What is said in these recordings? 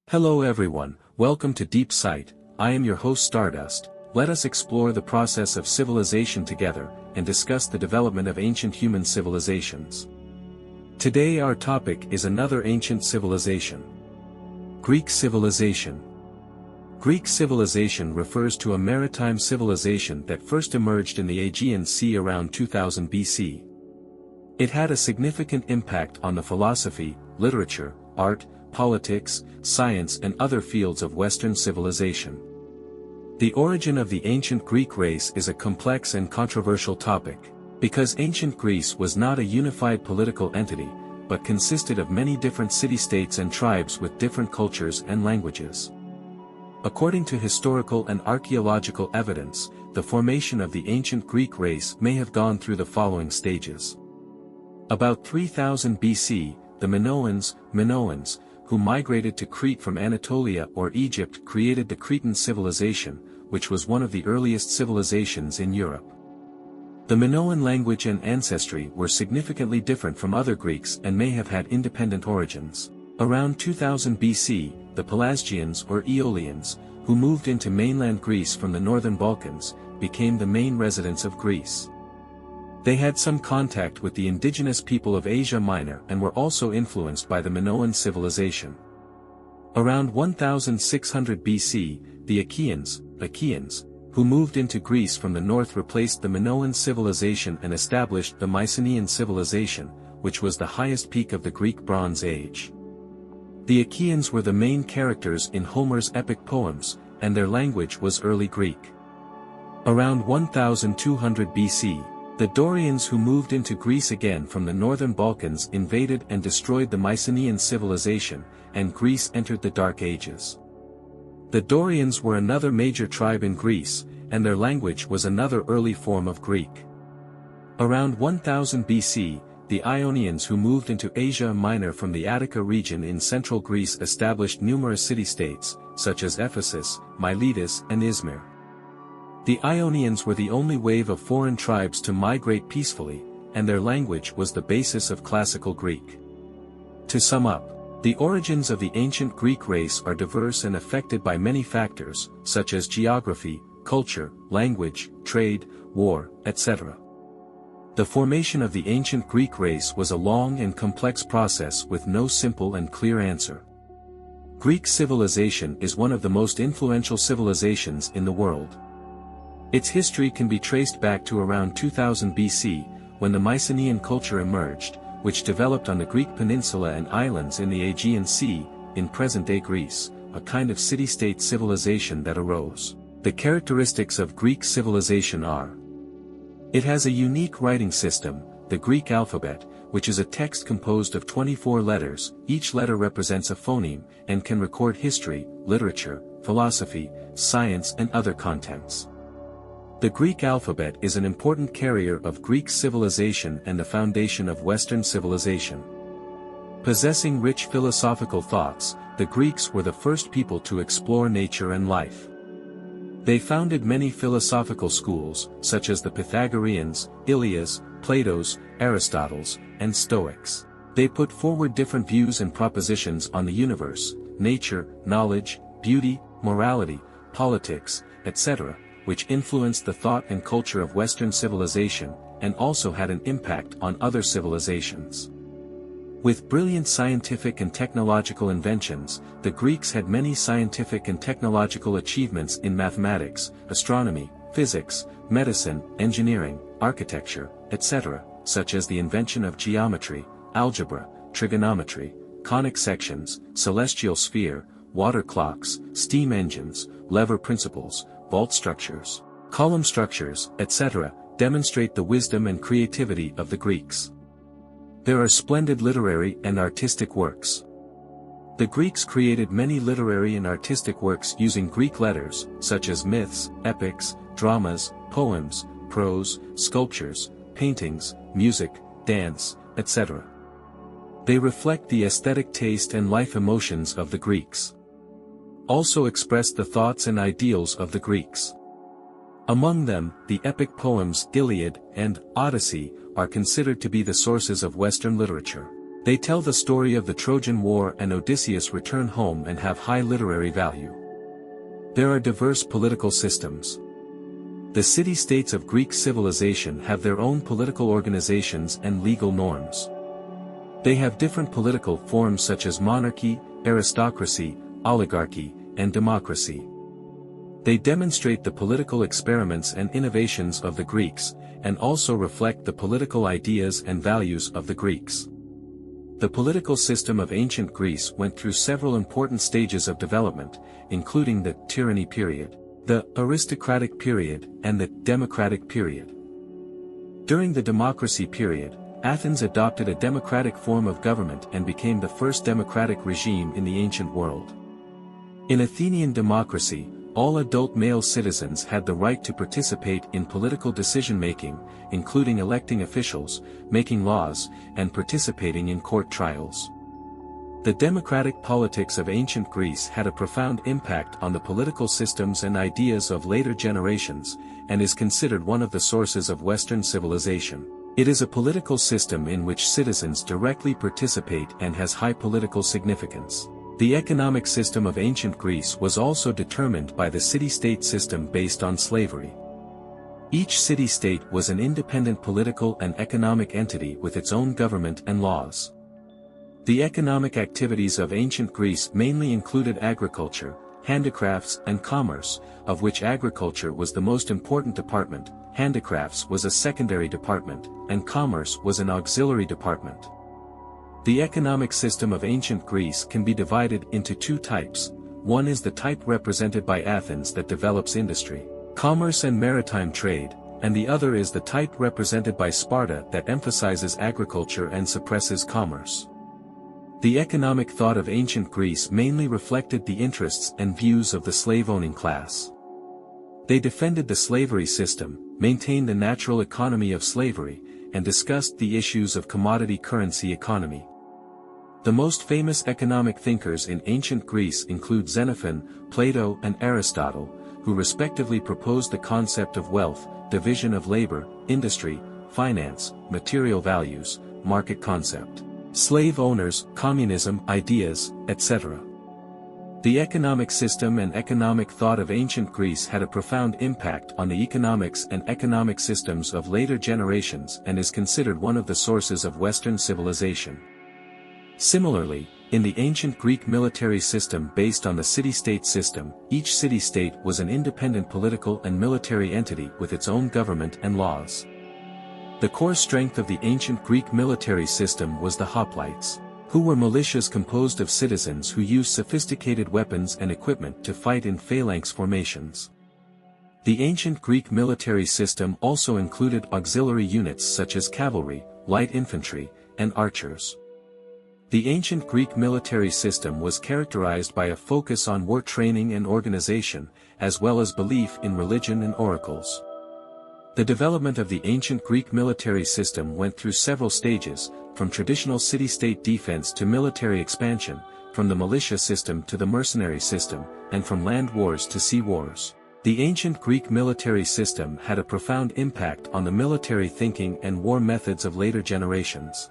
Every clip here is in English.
Hello everyone, welcome to DEEPSIGHT. I am your host Stardust. Let us explore the process of civilization together, and discuss the development of ancient human civilizations. Today our topic is another ancient civilization. Greek civilization. Greek civilization refers to a maritime civilization that first emerged in the Aegean Sea around 2000 BC. It had a significant impact on the philosophy, literature, art, politics, science and other fields of Western civilization. The origin of the ancient Greek race is a complex and controversial topic, because ancient Greece was not a unified political entity, but consisted of many different city-states and tribes with different cultures and languages. According to historical and archaeological evidence, the formation of the ancient Greek race may have gone through the following stages. About 3000 BC, the Minoans, who migrated to Crete from Anatolia or Egypt, created the Cretan civilization, which was one of the earliest civilizations in Europe. The Minoan language and ancestry were significantly different from other Greeks and may have had independent origins. Around 2000 BC, the Pelasgians or Aeolians, who moved into mainland Greece from the northern Balkans, became the main residents of Greece. They had some contact with the indigenous people of Asia Minor and were also influenced by the Minoan civilization. Around 1600 BC, the Achaeans, who moved into Greece from the north, replaced the Minoan civilization and established the Mycenaean civilization, which was the highest peak of the Greek Bronze Age. The Achaeans were the main characters in Homer's epic poems, and their language was early Greek. Around 1200 BC, the Dorians, who moved into Greece again from the northern Balkans, invaded and destroyed the Mycenaean civilization, and Greece entered the Dark Ages. The Dorians were another major tribe in Greece, and their language was another early form of Greek. Around 1000 BC, the Ionians, who moved into Asia Minor from the Attica region in central Greece, established numerous city-states, such as Ephesus, Miletus and Izmir. The Ionians were the only wave of foreign tribes to migrate peacefully, and their language was the basis of classical Greek. To sum up, the origins of the ancient Greek race are diverse and affected by many factors, such as geography, culture, language, trade, war, etc. The formation of the ancient Greek race was a long and complex process with no simple and clear answer. Greek civilization is one of the most influential civilizations in the world. Its history can be traced back to around 2000 BC, when the Mycenaean culture emerged, which developed on the Greek peninsula and islands in the Aegean Sea, in present-day Greece, a kind of city-state civilization that arose. The characteristics of Greek civilization are: it has a unique writing system, the Greek alphabet, which is a text composed of 24 letters, each letter represents a phoneme, and can record history, literature, philosophy, science and other contents. The Greek alphabet is an important carrier of Greek civilization and the foundation of Western civilization. Possessing rich philosophical thoughts, the Greeks were the first people to explore nature and life. They founded many philosophical schools, such as the Pythagoreans, Ilias, Plato's, Aristotle's, and Stoics. They put forward different views and propositions on the universe, nature, knowledge, beauty, morality, politics, etc., which influenced the thought and culture of Western civilization, and also had an impact on other civilizations. With brilliant scientific and technological inventions, the Greeks had many scientific and technological achievements in mathematics, astronomy, physics, medicine, engineering, architecture, etc., such as the invention of geometry, algebra, trigonometry, conic sections, celestial sphere, water clocks, steam engines, lever principles, vault structures, column structures, etc., demonstrate the wisdom and creativity of the Greeks. There are splendid literary and artistic works. The Greeks created many literary and artistic works using Greek letters, such as myths, epics, dramas, poems, prose, sculptures, paintings, music, dance, etc. They reflect the aesthetic taste and life emotions of the Greeks. Also express the thoughts and ideals of the Greeks. Among them, the epic poems Iliad and Odyssey are considered to be the sources of Western literature. They tell the story of the Trojan War and Odysseus' return home and have high literary value. There are diverse political systems. The city-states of Greek civilization have their own political organizations and legal norms. They have different political forms such as monarchy, aristocracy, oligarchy, and democracy. They demonstrate the political experiments and innovations of the Greeks, and also reflect the political ideas and values of the Greeks. The political system of ancient Greece went through several important stages of development, including the tyranny period, the aristocratic period, and the democratic period. During the democracy period, Athens adopted a democratic form of government and became the first democratic regime in the ancient world. In Athenian democracy, all adult male citizens had the right to participate in political decision-making, including electing officials, making laws, and participating in court trials. The democratic politics of ancient Greece had a profound impact on the political systems and ideas of later generations, and is considered one of the sources of Western civilization. It is a political system in which citizens directly participate and has high political significance. The economic system of ancient Greece was also determined by the city-state system based on slavery. Each city-state was an independent political and economic entity with its own government and laws. The economic activities of ancient Greece mainly included agriculture, handicrafts and commerce, of which agriculture was the most important department, handicrafts was a secondary department, and commerce was an auxiliary department. The economic system of ancient Greece can be divided into two types. One is the type represented by Athens that develops industry, commerce and maritime trade, and the other is the type represented by Sparta that emphasizes agriculture and suppresses commerce. The economic thought of ancient Greece mainly reflected the interests and views of the slave-owning class. They defended the slavery system, maintained the natural economy of slavery, and discussed the issues of commodity currency economy. The most famous economic thinkers in ancient Greece include Xenophon, Plato and Aristotle, who respectively proposed the concept of wealth, division of labor, industry, finance, material values, market concept, slave owners, communism, ideas, etc. The economic system and economic thought of ancient Greece had a profound impact on the economics and economic systems of later generations and is considered one of the sources of Western civilization. Similarly, in the ancient Greek military system based on the city-state system, each city-state was an independent political and military entity with its own government and laws. The core strength of the ancient Greek military system was the hoplites, who were militias composed of citizens who used sophisticated weapons and equipment to fight in phalanx formations. The ancient Greek military system also included auxiliary units such as cavalry, light infantry, and archers. The ancient Greek military system was characterized by a focus on war training and organization, as well as belief in religion and oracles. The development of the ancient Greek military system went through several stages, from traditional city-state defense to military expansion, from the militia system to the mercenary system, and from land wars to sea wars. The ancient Greek military system had a profound impact on the military thinking and war methods of later generations.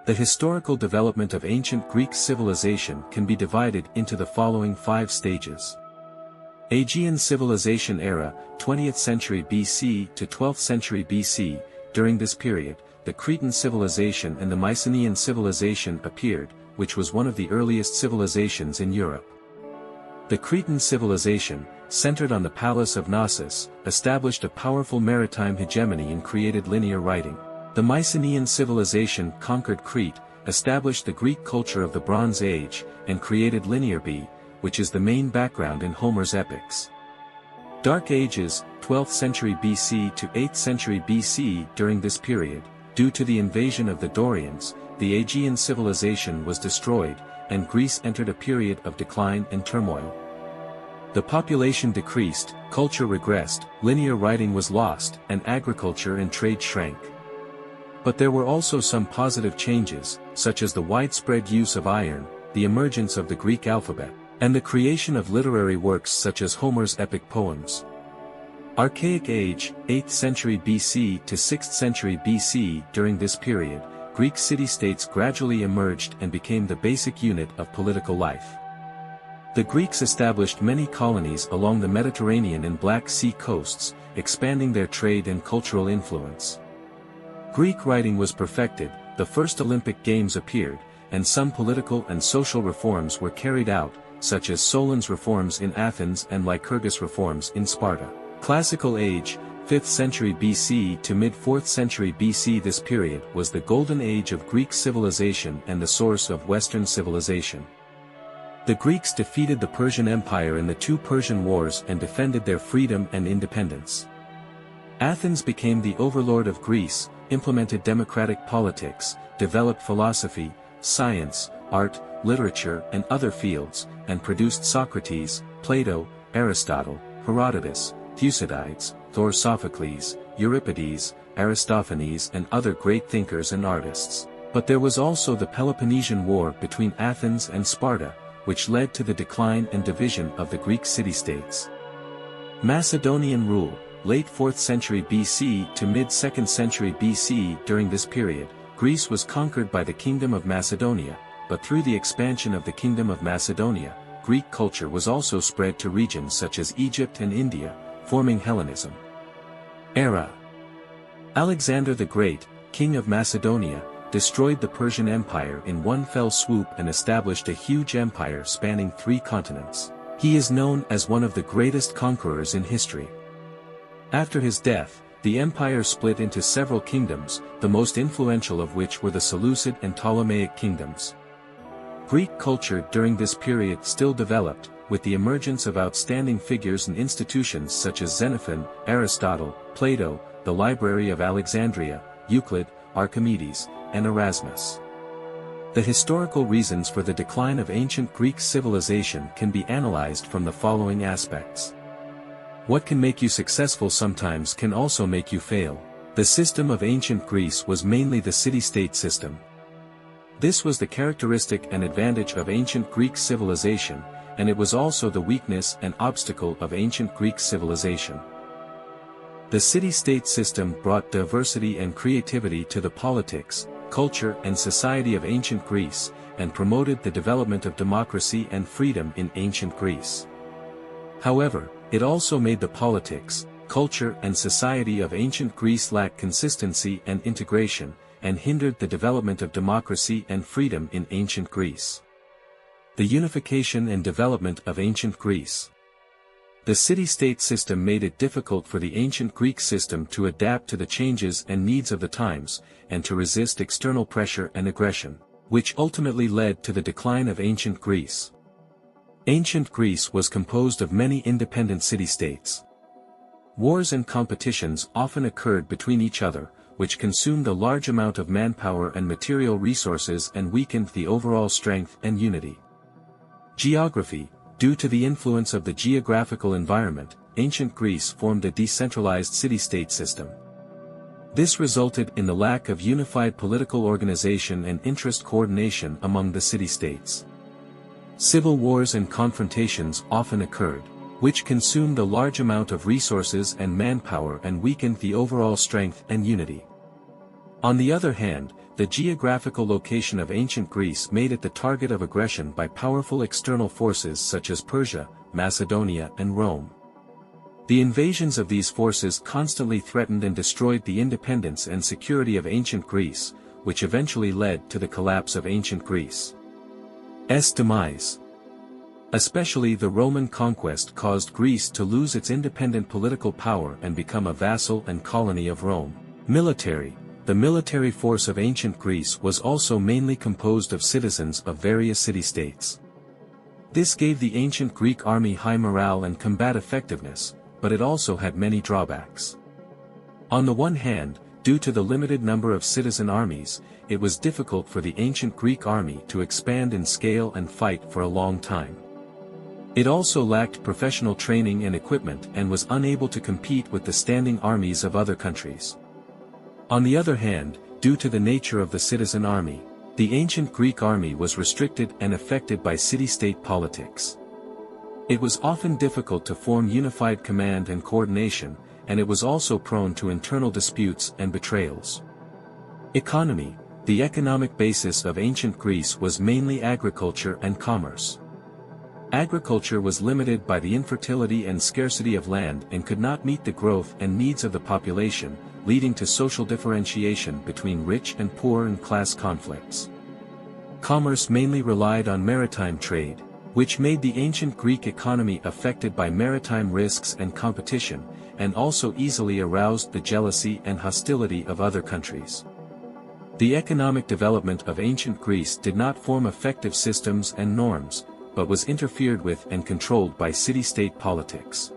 The historical development of ancient Greek civilization can be divided into the following 5 stages. Aegean civilization era, 20th century BC to 12th century BC. During this period, the Cretan civilization and the Mycenaean civilization appeared, which was one of the earliest civilizations in Europe. The Cretan civilization, centered on the palace of Knossos, established a powerful maritime hegemony and created linear writing. The Mycenaean civilization conquered Crete, established the Greek culture of the Bronze Age, and created linear B, which is the main background in Homer's epics. Dark Ages, 12th century BC to 8th century BC. During this period, due to the invasion of the Dorians, the Aegean civilization was destroyed, and Greece entered a period of decline and turmoil. The population decreased, culture regressed, linear writing was lost, and agriculture and trade shrank. But there were also some positive changes, such as the widespread use of iron, the emergence of the Greek alphabet, and the creation of literary works such as Homer's epic poems. Archaic Age, 8th century BC to 6th century BC. During this period, Greek city-states gradually emerged and became the basic unit of political life. The Greeks established many colonies along the Mediterranean and Black Sea coasts, expanding their trade and cultural influence. Greek writing was perfected, the first Olympic Games appeared, and some political and social reforms were carried out, such as Solon's reforms in Athens and Lycurgus' reforms in Sparta. Classical Age, 5th century BC to mid-4th century BC. This period was the golden age of Greek civilization and the source of Western civilization. The Greeks defeated the Persian Empire in the two Persian Wars and defended their freedom and independence. Athens became the overlord of Greece, implemented democratic politics, developed philosophy, science, art, literature and other fields, and produced Socrates, Plato, Aristotle, Herodotus, Thucydides, Sophocles, Euripides, Aristophanes and other great thinkers and artists. But there was also the Peloponnesian War between Athens and Sparta, which led to the decline and division of the Greek city-states. Macedonian rule, late 4th century BC to mid-2nd century BC. During this period, Greece was conquered by the Kingdom of Macedonia, but through the expansion of the Kingdom of Macedonia, Greek culture was also spread to regions such as Egypt and India, forming Hellenism. Era. Alexander the Great, King of Macedonia, destroyed the Persian Empire in one fell swoop and established a huge empire spanning 3 continents. He is known as one of the greatest conquerors in history. After his death, the empire split into several kingdoms, the most influential of which were the Seleucid and Ptolemaic kingdoms. Greek culture during this period still developed, with the emergence of outstanding figures and institutions such as Xenophon, Aristotle, Plato, the Library of Alexandria, Euclid, Archimedes, and Erasmus. The historical reasons for the decline of ancient Greek civilization can be analyzed from the following aspects. What can make you successful sometimes can also make you fail. The system of ancient Greece was mainly the city-state system. This was the characteristic and advantage of ancient Greek civilization, and it was also the weakness and obstacle of ancient Greek civilization. The city-state system brought diversity and creativity to the politics, culture and society of ancient Greece, and promoted the development of democracy and freedom in ancient Greece. However, it also made the politics, culture and society of ancient Greece lack consistency and integration, and hindered the development of democracy and freedom in ancient Greece. The unification and development of ancient Greece. The city-state system made it difficult for the ancient Greek system to adapt to the changes and needs of the times, and to resist external pressure and aggression, which ultimately led to the decline of ancient Greece. Ancient Greece was composed of many independent city-states. Wars and competitions often occurred between each other, which consumed a large amount of manpower and material resources and weakened the overall strength and unity. Geography. Due to the influence of the geographical environment, ancient Greece formed a decentralized city-state system. This resulted in the lack of unified political organization and interest coordination among the city-states. Civil wars and confrontations often occurred, which consumed a large amount of resources and manpower and weakened the overall strength and unity. On the other hand, the geographical location of ancient Greece made it the target of aggression by powerful external forces such as Persia, Macedonia and Rome. The invasions of these forces constantly threatened and destroyed the independence and security of ancient Greece, which eventually led to the collapse of ancient Greece's demise. Especially the Roman conquest caused Greece to lose its independent political power and become a vassal and colony of Rome. Military. The military force of ancient Greece was also mainly composed of citizens of various city-states. This gave the ancient Greek army high morale and combat effectiveness, but it also had many drawbacks. On the one hand, due to the limited number of citizen armies, it was difficult for the ancient Greek army to expand in scale and fight for a long time. It also lacked professional training and equipment and was unable to compete with the standing armies of other countries. On the other hand, due to the nature of the citizen army, the ancient Greek army was restricted and affected by city-state politics. It was often difficult to form unified command and coordination, and it was also prone to internal disputes and betrayals. Economy. The economic basis of ancient Greece was mainly agriculture and commerce. Agriculture was limited by the infertility and scarcity of land and could not meet the growth and needs of the population, leading to social differentiation between rich and poor and class conflicts. Commerce mainly relied on maritime trade, which made the ancient Greek economy affected by maritime risks and competition, and also easily aroused the jealousy and hostility of other countries. The economic development of ancient Greece did not form effective systems and norms, but was interfered with and controlled by city-state politics.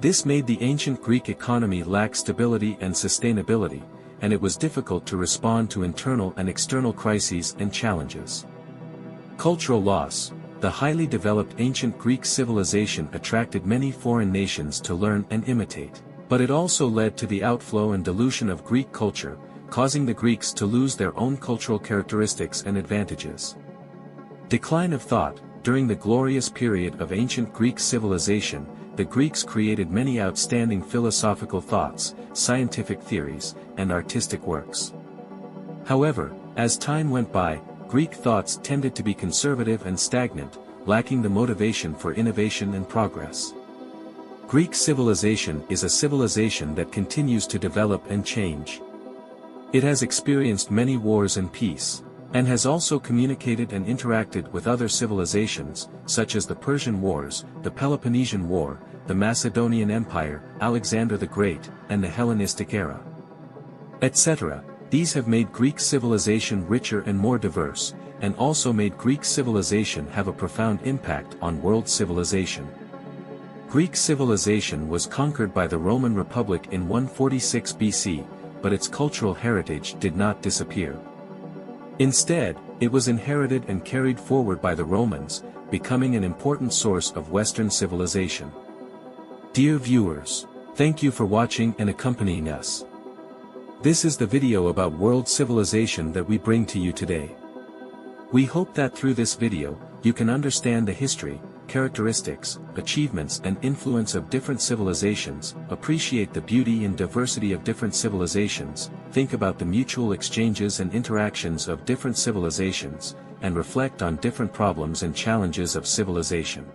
This made the ancient Greek economy lack stability and sustainability, and it was difficult to respond to internal and external crises and challenges. Cultural loss. The highly developed ancient Greek civilization attracted many foreign nations to learn and imitate, but it also led to the outflow and dilution of Greek culture, causing the Greeks to lose their own cultural characteristics and advantages. Decline of thought. During the glorious period of ancient Greek civilization, the Greeks created many outstanding philosophical thoughts, scientific theories, and artistic works. However, as time went by, Greek thoughts tended to be conservative and stagnant, lacking the motivation for innovation and progress. Greek civilization is a civilization that continues to develop and change. It has experienced many wars and peace, and has also communicated and interacted with other civilizations, such as the Persian Wars, the Peloponnesian War, the Macedonian Empire, Alexander the Great, and the Hellenistic era, etc. These have made Greek civilization richer and more diverse, and also made Greek civilization have a profound impact on world civilization. Greek civilization was conquered by the Roman Republic in 146 BC, but its cultural heritage did not disappear. Instead, it was inherited and carried forward by the Romans, becoming an important source of Western civilization. Dear viewers, thank you for watching and accompanying us. This is the video about world civilization that we bring to you today. We hope that through this video, you can understand the history, characteristics, achievements and influence of different civilizations, appreciate the beauty and diversity of different civilizations, think about the mutual exchanges and interactions of different civilizations, and reflect on different problems and challenges of civilization.